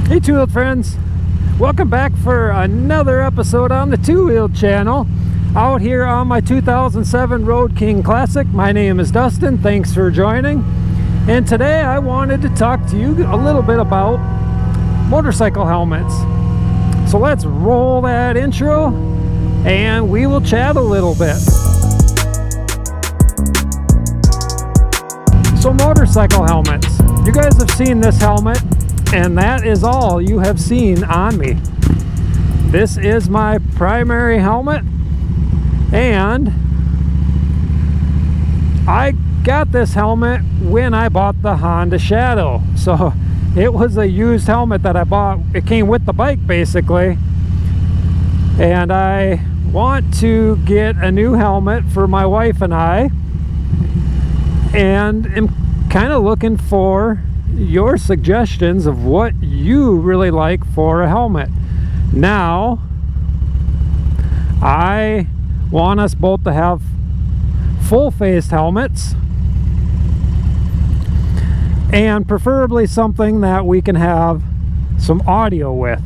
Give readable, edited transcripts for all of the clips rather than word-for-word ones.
Hey two-wheeled friends, welcome back for another episode on the Two-Wheeled channel. Out here on my 2007 Road King Classic. My name is Dustin, thanks for joining. And today I wanted to talk to you a little bit about motorcycle helmets. So let's roll that intro and we will chat a little bit. So motorcycle helmets, you guys have seen this helmet and that is all you have seen on me. This is my primary helmet and I got this helmet when I bought the Honda Shadow. So it was a used helmet that I bought. It came with the bike basically, and I want to get a new helmet for my wife and I, and am kind of looking for your suggestions of what you really like for a helmet. Now I want us both to have full-faced helmets, and preferably something that we can have some audio with.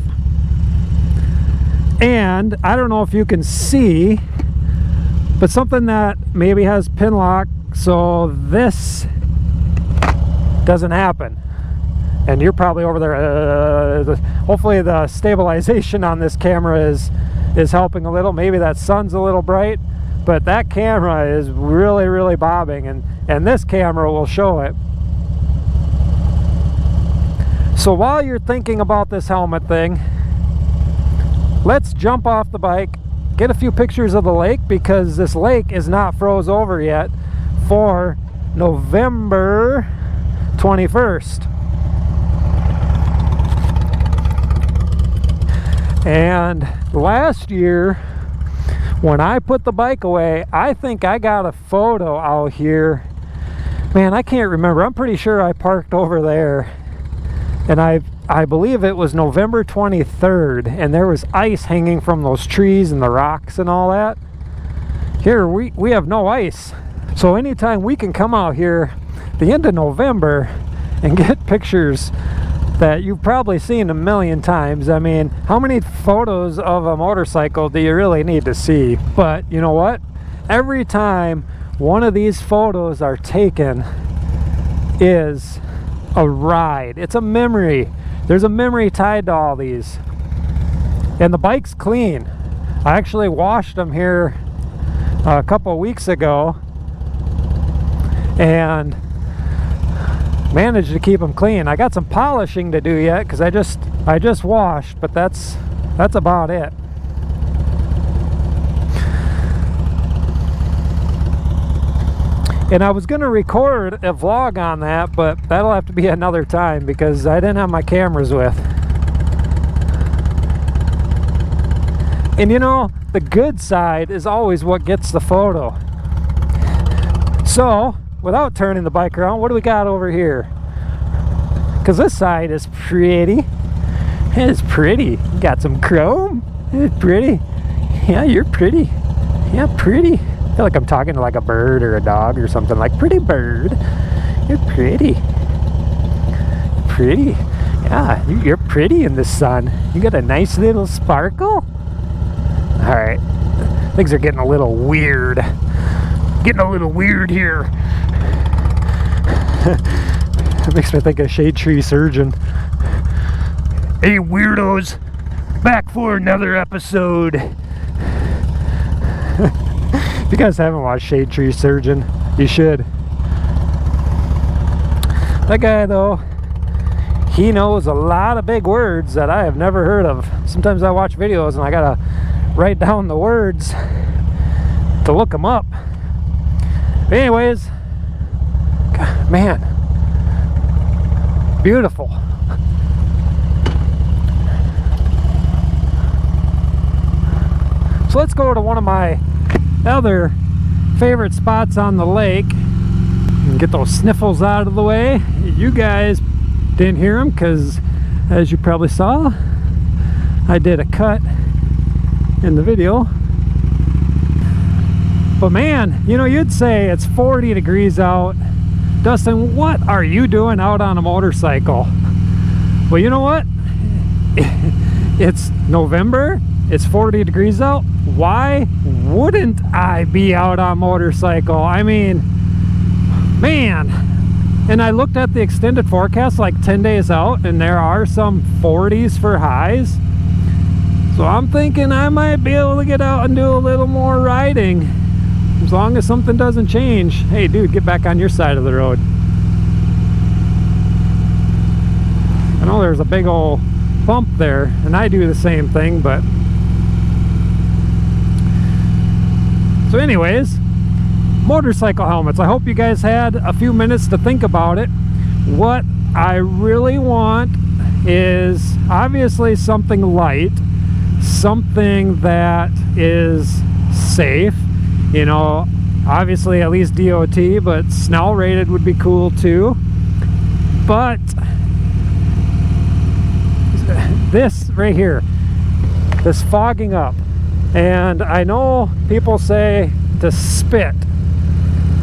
And I don't know if you can see, but something that maybe has pin lock so this doesn't happen. And you're probably over there, hopefully the stabilization on this camera is helping a little. Maybe that sun's a little bright, but that camera is really bobbing, and this camera will show it. So while you're thinking about this helmet thing, let's jump off the bike, get a few pictures of the lake, because this lake is not froze over yet for November 21st. And last year when I put the bike away, I think I got a photo out here. Man, I can't remember. I'm pretty sure I parked over there, and I believe it was November 23rd, and there was ice hanging from those trees and the rocks and all that. Here we have no ice. So anytime we can come out here the end of November and get pictures that you've probably seen a million times. I mean, how many photos of a motorcycle do you really need to see? But you know what? Every time one of these photos are taken is a ride. It's a memory. There's a memory tied to all these. And the bike's clean. I actually washed them here a couple weeks ago and managed to keep them clean. I got some polishing to do yet because I just washed, but that's about it. And I was going to record a vlog on that, but that'll have to be another time because I didn't have my cameras with. And you know, the good side is always what gets the photo. So without turning the bike around, what do we got over here? Because this side is pretty. It's pretty. Got some chrome. It's pretty. Yeah, you're pretty. Yeah, pretty. I feel like I'm talking to like a bird or a dog or something. Like, pretty bird. You're pretty. Pretty. Yeah, you're pretty in the sun. You got a nice little sparkle. Alright. Things are getting a little weird. Getting a little weird here. It makes me think of Shade Tree Surgeon. Hey weirdos, back for another episode. If you guys haven't watched Shade Tree Surgeon, you should. That guy though, he knows a lot of big words that I have never heard of. Sometimes I watch videos and I gotta write down the words to look them up. But anyways, God, man, beautiful. So let's go to one of my other favorite spots on the lake and get those sniffles out of the way. You guys didn't hear them because, as you probably saw, I did a cut in the video. But man, you know, you'd say it's 40 degrees out. Dustin, what are you doing out on a motorcycle? Well, you know what? It's November, it's 40 degrees out. Why wouldn't I be out on motorcycle? I mean, man. And I looked at the extended forecast like 10 days out, and there are some 40s for highs. So I'm thinking I might be able to get out and do a little more riding, as long as something doesn't change. Hey dude, get back on your side of the road. I know there's a big old bump there, and I do the same thing, but so anyways, motorcycle helmets. I hope you guys had a few minutes to think about it. What I really want is obviously something light, something that is safe, you know, obviously at least DOT, but Snell rated would be cool too. But this right here, this fogging up, and I know people say to spit,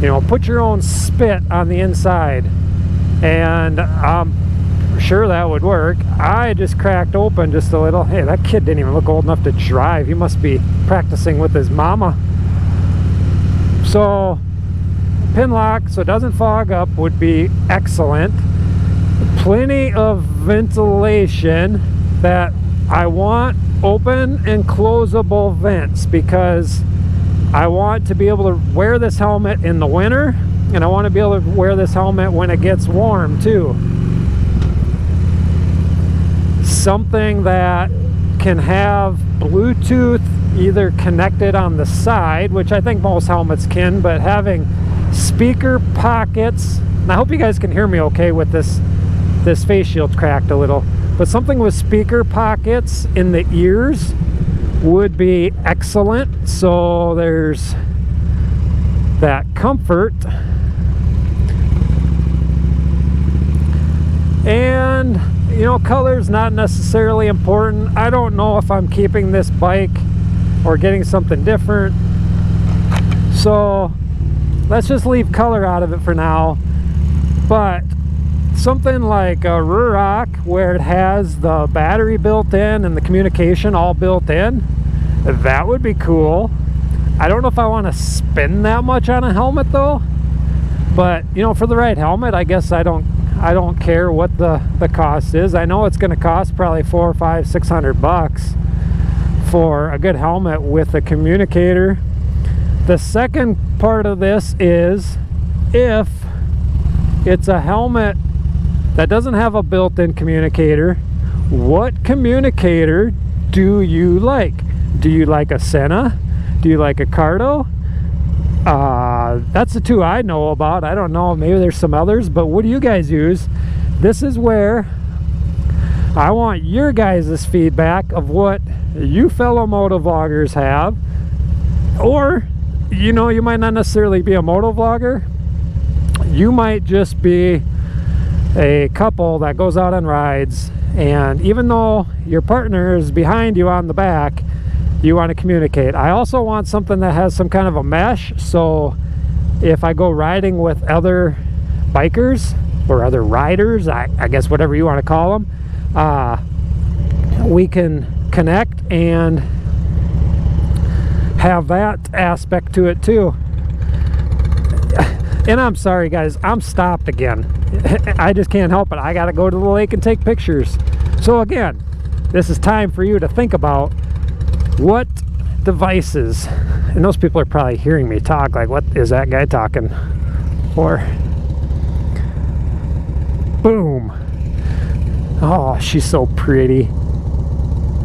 you know, put your own spit on the inside, and I'm sure that would work. I just cracked open just a little. Hey, that kid didn't even look old enough to drive. He must be practicing with his mama. So pin lock so it doesn't fog up would be excellent. Plenty of ventilation. That I want open and closable vents, because I want to be able to wear this helmet in the winter, and I want to be able to wear this helmet when it gets warm too. Something that can have Bluetooth either connected on the side, which I think most helmets can, but having speaker pockets. And I hope you guys can hear me okay with this face shield's cracked a little, but something with speaker pockets in the ears would be excellent, so there's that comfort. And you know, color's not necessarily important. I don't know if I'm keeping this bike or getting something different, so let's just leave color out of it for now. But something like a Ruroc, where it has the battery built in and the communication all built in, that would be cool. I don't know if I want to spend that much on a helmet though, but you know, for the right helmet, I guess I don't care what the cost is. I know it's going to cost probably $400, $500, $600 for a good helmet with a communicator. The second part of this is, if it's a helmet that doesn't have a built-in communicator, what communicator do you like? Do you like a Sena? Do you like a Cardo? That's the two I know about. I don't know, maybe there's some others, but what do you guys use? This is where I want your guys' feedback of what you fellow motovloggers have. Or, you know, you might not necessarily be a motovlogger. You might just be a couple that goes out on rides, and even though your partner is behind you on the back, you want to communicate. I also want something that has some kind of a mesh, so if I go riding with other bikers or other riders, I guess whatever you want to call them, we can connect and have that aspect to it too. And I'm sorry guys, I'm stopped again. I just can't help it. I gotta go to the lake and take pictures. So again, this is time for you to think about what devices, and those people are probably hearing me talk like, what is that guy talking for? Boom. Oh, she's so pretty.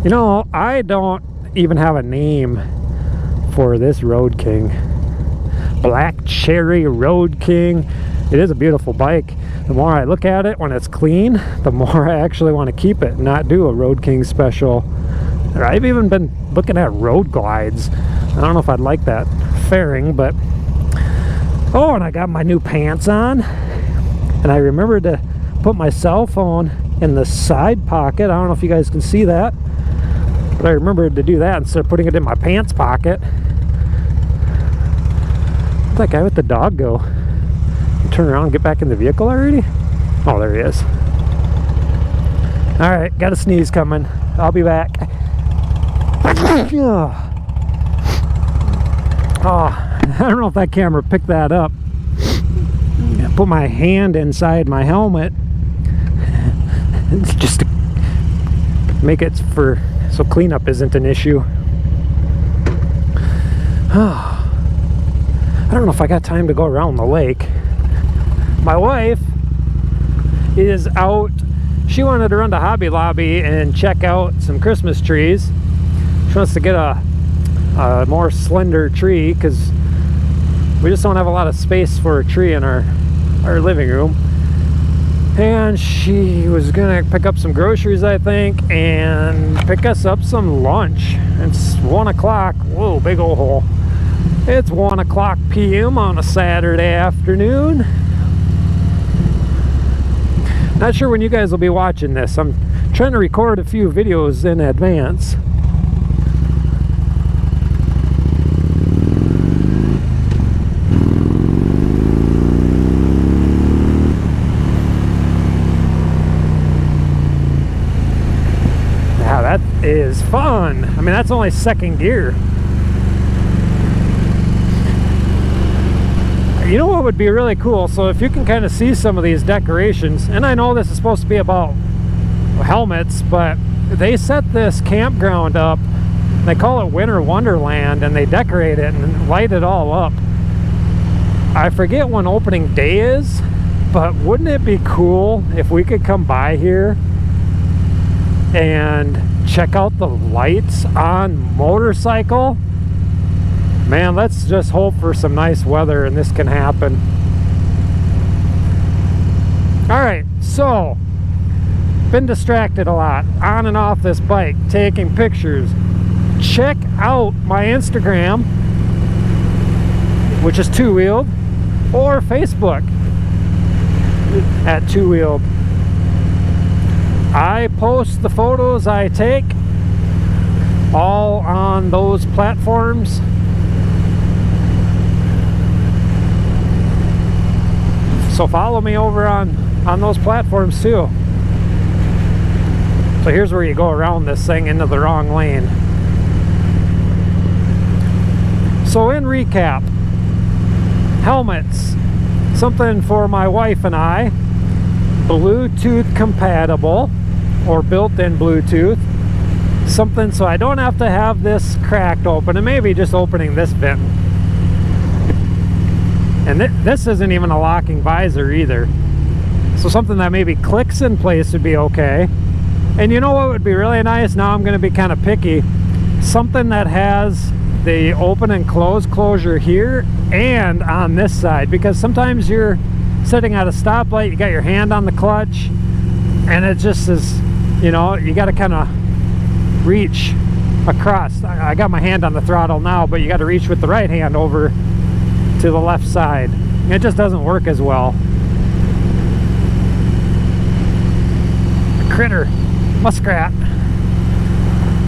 You know, I don't even have a name for this Road King. Black Cherry Road King. It is a beautiful bike. The more I look at it when it's clean, the more I actually want to keep it and not do a Road King special. I've even been looking at road glides. I don't know if I'd like that fairing, but oh, and I got my new pants on, and I remembered to put my cell phone in the side pocket. I don't know if you guys can see that, but I remembered to do that instead of putting it in my pants pocket. Where'd that guy with the dog go? Turn around and get back in the vehicle already? Oh, there he is. All right, got a sneeze coming. I'll be back. Oh, I don't know if that camera picked that up. I put my hand inside my helmet just to make it so cleanup isn't an issue. I don't know if I got time to go around the lake. My wife is out. She wanted to run to Hobby Lobby and check out some Christmas trees. She wants to get a more slender tree because we just don't have a lot of space for a tree in our living room. And she was gonna pick up some groceries, I think, and pick us up some lunch. It's 1 o'clock. Whoa, big old hole. It's 1 o'clock p.m. on a Saturday afternoon. Not sure when you guys will be watching this. I'm trying to record a few videos in advance. Now that is fun. I mean, that's only second gear. You know what would be really cool? So if you can kind of see some of these decorations, and I know this is supposed to be about helmets, but they set this campground up. They call it Winter Wonderland, and they decorate it and light it all up. I forget when opening day is, but wouldn't it be cool if we could come by here and check out the lights on motorcycle? Man, let's just hope for some nice weather and this can happen. Alright, so been distracted a lot on and off this bike, taking pictures. Check out my Instagram, which is TWOWHEELD, or Facebook at TWOWHEELD. I post the photos I take all on those platforms. So follow me over on those platforms too. So here's where you go around this thing into the wrong lane. So in recap, helmets, something for my wife and I, Bluetooth compatible or built-in Bluetooth, something so I don't have to have this cracked open, and maybe just opening this vent. And this isn't even a locking visor either. So something that maybe clicks in place would be okay. And you know what would be really nice? Now I'm going to be kind of picky. Something that has the open and close closure here and on this side. Because sometimes you're sitting at a stoplight, you got your hand on the clutch, and it just is, you know, you got to kind of reach across. I got my hand on the throttle now, but you got to reach with the right hand over to the left side. It just doesn't work as well. A critter, muskrat.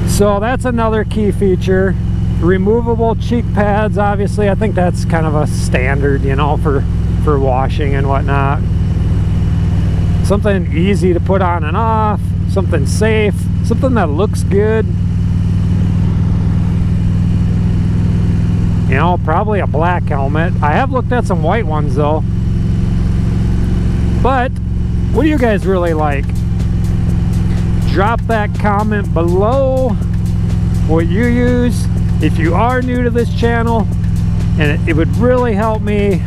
So that's another key feature. Removable cheek pads, obviously. I think that's kind of a standard, you know, for washing and whatnot. Something easy to put on and off, something safe, something that looks good. You know, probably a black helmet. I have looked at some white ones though. But what do you guys really like? Drop that comment below what you use if you are new to this channel, and it would really help me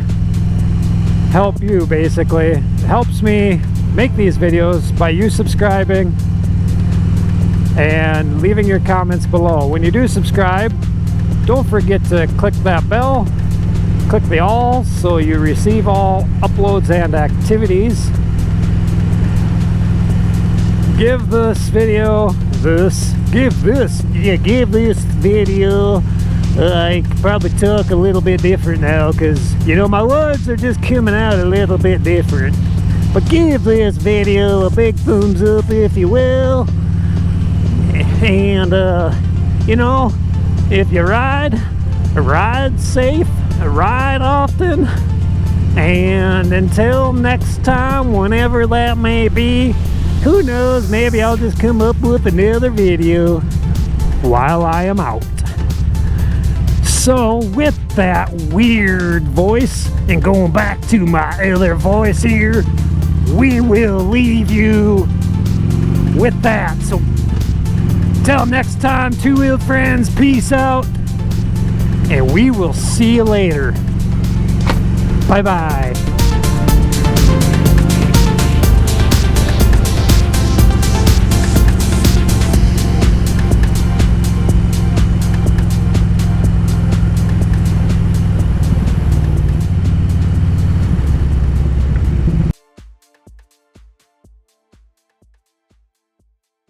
help you. Basically, it helps me make these videos by you subscribing and leaving your comments below. When you do subscribe, don't forget to click that bell, click the all, so you receive all uploads and activities. Give this video I could probably talk a little bit different now, because you know my words are just coming out a little bit different. But give this video a big thumbs up if you will. And you know, if you ride safe, ride often, and until next time, whenever that may be, Who knows, maybe I'll just come up with another video while I am out. So with that weird voice and going back to my other voice here, we will leave you with that. So till next time, two-wheeled friends, peace out, and we will see you later. Bye-bye.